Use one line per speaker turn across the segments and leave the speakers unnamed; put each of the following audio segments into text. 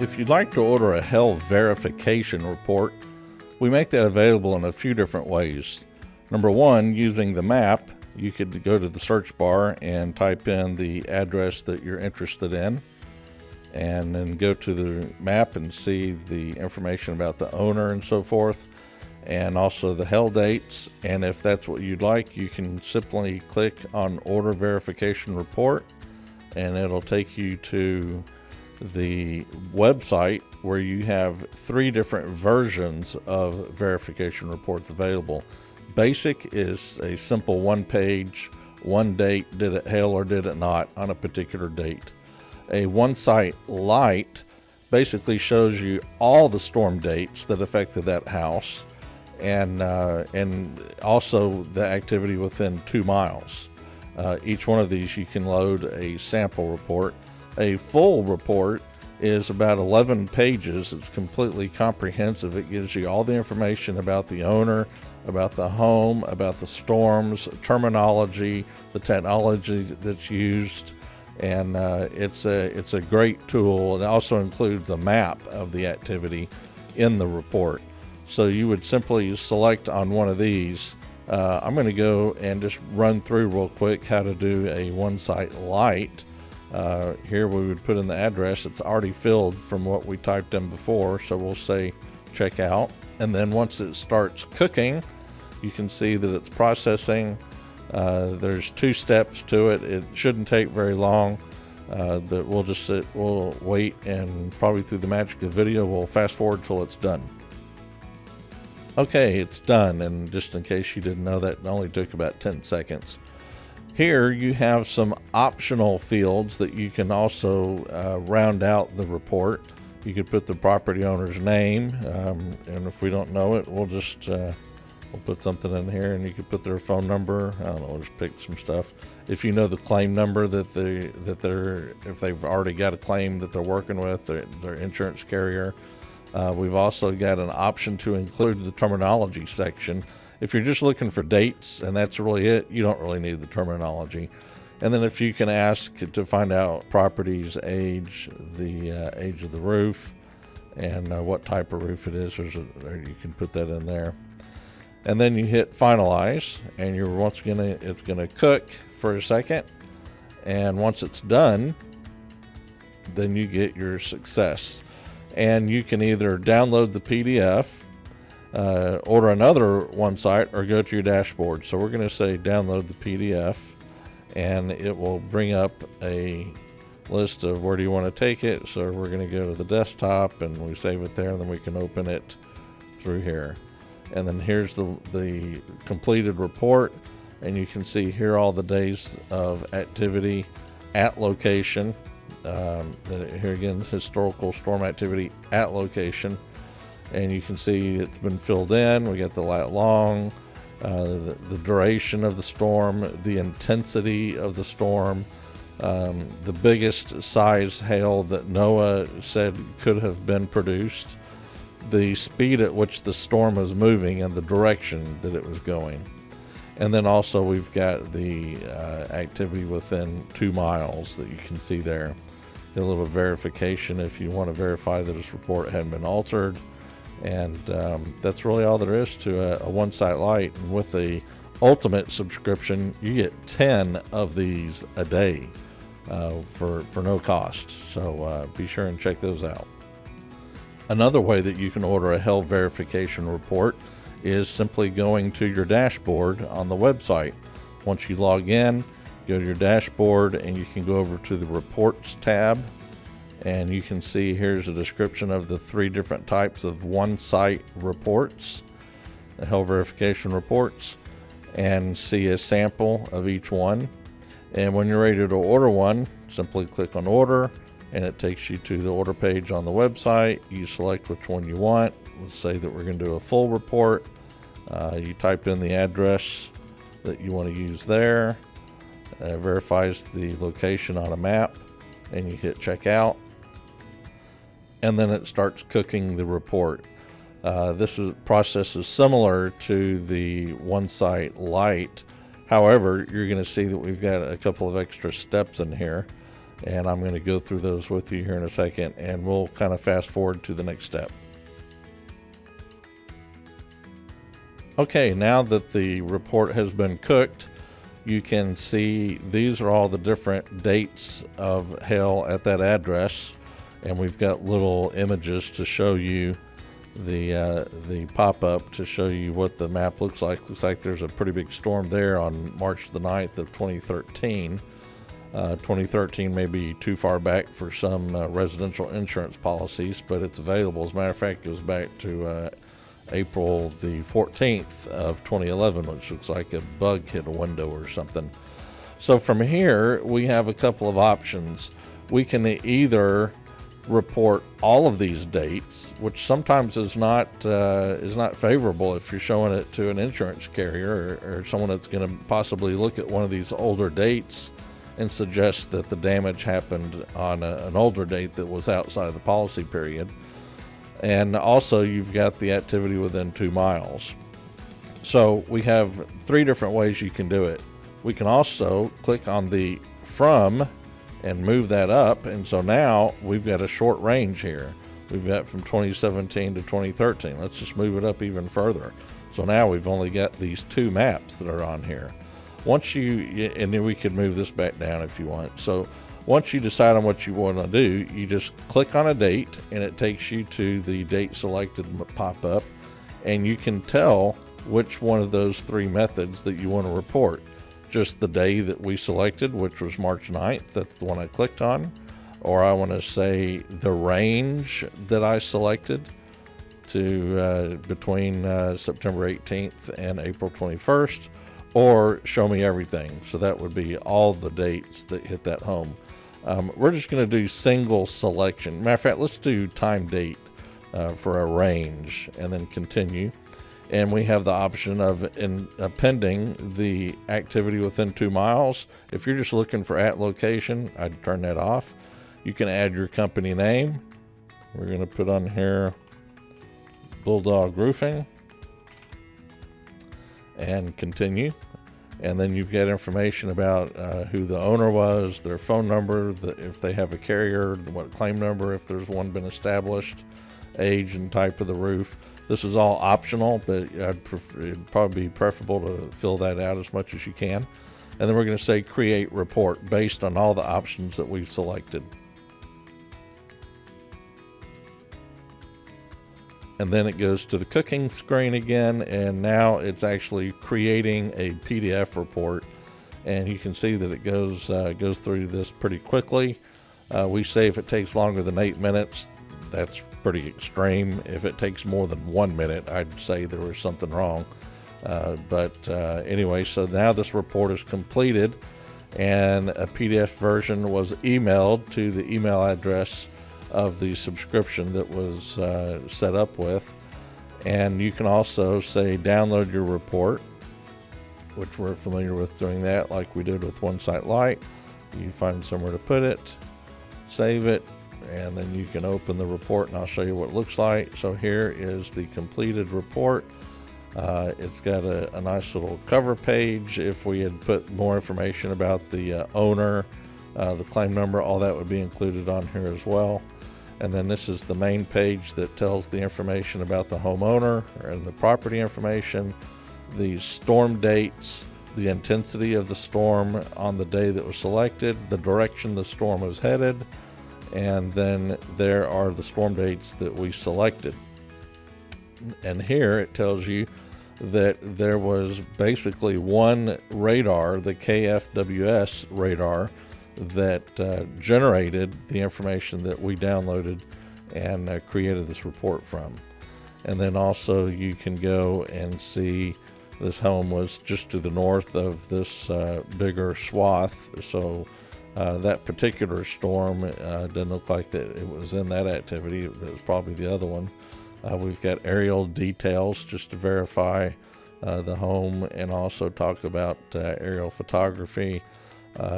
If you'd like to order a Hail verification report, we make that available in a few different ways. Number one, using the map, you could go to the search bar and type in the address that you're interested in, and then go to the map and see the information about the owner and so forth, and also the Hail dates. And if that's what you'd like, you can simply click on Order Verification Report, and it'll take you to the website where you have 3 different versions of verification reports available. Basic is a simple 1-page, 1 date, did it hail or did it not on a particular date. A 1-site light basically shows you all the storm dates that affected that house, and also the activity within 2 miles. Each one of these you can load a sample report. A full report is about 11 pages. It's completely comprehensive. It gives you all the information about the owner, about the home, about the storms, terminology, the technology that's used, and it's a great tool. It also includes a map of the activity in the report. So you would simply select on one of these. I'm going to go and just run through real quick how to do a 1-site light. Here we would put in the address. It's already filled from what we typed in before, so we'll say check out. And then once it starts cooking, you can see that it's processing. There's 2 steps to it. It shouldn't take very long, but we'll wait, and probably through the magic of video, we'll fast forward till it's done. Okay, it's done, and just in case you didn't know, that it only took about 10 seconds. Here you have some optional fields that you can also round out the report. You could put the property owner's name, and if we don't know it, we'll just we'll put something in here, and you could put their phone number. I don't know, we'll just pick some stuff. If you know the claim number if they've already got a claim that they're working with, their insurance carrier. We've also got an option to include the terminology section. If you're just looking for dates and that's really it, you don't really need the terminology. And then if you can ask to find out property's age, the age of the roof, and what type of roof it is, you can put that in there. And then you hit finalize, and it's gonna cook for a second. And once it's done, then you get your success. And you can either download the PDF, order another 1-site, or go to your dashboard. So we're going to say download the PDF, and it will bring up a list of where do you want to take it. So we're going to go to the desktop, and we save it there, and then we can open it through here. And then here's the completed report, and you can see here all the days of activity at location. Here again, historical storm activity at location, and you can see it's been filled in. We got the lat long, the duration of the storm, the intensity of the storm, the biggest size hail that NOAA said could have been produced, the speed at which the storm was moving, and the direction that it was going. And then also we've got the activity within 2 miles that you can see there. A little verification if you want to verify that this report hadn't been altered. And that's really all there is to a 1-site light. And with the ultimate subscription, you get 10 of these a day for no cost. So be sure and check those out. Another way that you can order a Hail verification report is simply going to your dashboard on the website. Once you log in, go to your dashboard, and you can go over to the reports tab, and you can see here's a description of the 3 different types of 1-site reports, the Hail verification reports, and see a sample of each one. And when you're ready to order one, simply click on order, and it takes you to the order page on the website. You select which one you want. Let's say that we're going to do a full report. You type in the address that you want to use there. Verifies the location on a map, and you hit checkout, and then it starts cooking the report. This process is similar to the 1-site light. However, you're going to see that we've got a couple of extra steps in here. And I'm going to go through those with you here in a second, and we'll kind of fast forward to the next step. Okay, now that the report has been cooked, you can see these are all the different dates of hail at that address, and we've got little images to show you the pop-up to show you what the map looks like. Looks like there's a pretty big storm there on March the 9th of 2013. 2013 may be too far back for some residential insurance policies, but it's available. As a matter of fact, it goes back to April the 14th of 2011, which looks like a bug hit a window or something. So from here, we have a couple of options. We can either report all of these dates, which sometimes is not favorable if you're showing it to an insurance carrier or someone that's going to possibly look at one of these older dates and suggest that the damage happened on an older date that was outside of the policy period. And also you've got the activity within 2 miles. So we have 3 different ways you can do it. We can also click on the from and move that up, and so now we've got a short range here. We've got from 2017 to 2013. Let's just move it up even further. So now we've only got these 2 maps that are on here. Once you, and then we could move this back down if you want. So once you decide on what you want to do, you just click on a date and it takes you to the date selected pop-up, and you can tell which one of those 3 methods that you want to report. Just the day that we selected, which was March 9th, that's the one I clicked on, or I want to say the range that I selected to between September 18th and April 21st, or show me everything. So that would be all the dates that hit that home. We're just going to do single selection. Matter of fact, let's do time date for a range and then continue. And we have the option of appending the activity within 2 miles. If you're just looking for at location, I'd turn that off. You can add your company name. We're going to put on here Bulldog Roofing and continue. And then you've got information about who the owner was, their phone number, if they have a carrier, what claim number, if there's one been established, age and type of the roof. This is all optional, but it'd probably be preferable to fill that out as much as you can. And then we're going to say create report based on all the options that we've selected. And then it goes to the cooking screen again, and now it's actually creating a PDF report. And you can see that it goes through this pretty quickly. We say if it takes longer than 8 minutes, that's pretty extreme. If it takes more than 1 minute, I'd say there was something wrong. Anyway, so now this report is completed, and a PDF version was emailed to the email address of the subscription that was set up with. And you can also say download your report, which we're familiar with doing that like we did with OneSite Lite. You find somewhere to put it, save it, and then you can open the report and I'll show you what it looks like. So here is the completed report. It's got a nice little cover page. If we had put more information about the owner, the claim number, all that would be included on here as well. And then this is the main page that tells the information about the homeowner and the property information, the storm dates, the intensity of the storm on the day that was selected, the direction the storm was headed, and then there are the storm dates that we selected. And here it tells you that there was basically one radar, the KFWS radar, that generated the information that we downloaded and created this report from. And then also you can go and see this home was just to the north of this bigger swath. So that particular storm didn't look like that it was in that activity. It was probably the other one. We've got aerial details just to verify the home and also talk about aerial photography.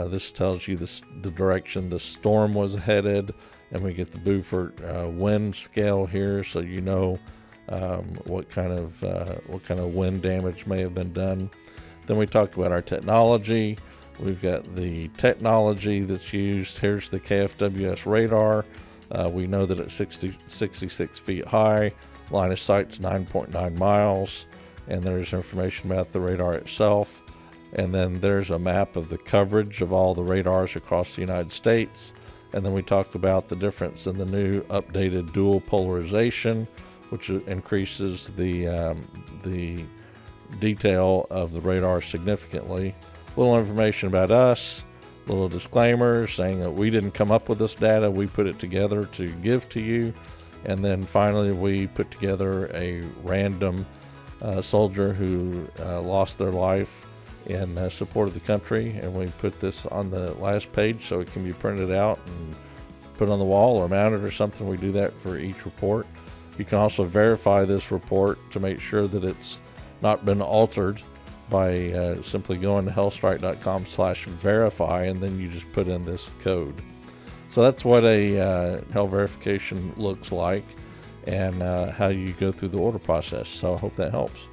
This tells you the direction the storm was headed, and we get the Beaufort wind scale here, so you know what kind of wind damage may have been done. Then we talk about our technology. We've got the technology that's used. Here's the KFWS radar. We know that it's 66 feet high. Line of sight's 9.9 miles. And there's information about the radar itself. And then there's a map of the coverage of all the radars across the United States. And then we talk about the difference in the new updated dual polarization, which increases the detail of the radar significantly. A little information about us, a little disclaimer saying that we didn't come up with this data, we put it together to give to you. And then finally we put together a random soldier who lost their life in support of the country, and we put this on the last page so it can be printed out and put on the wall or mounted or something. We do that for each report. You can also verify this report to make sure that it's not been altered by simply going to HailStrike.com/verify, and then you just put in this code. So that's what a Hail verification looks like, and how you go through the order process. So I hope that helps.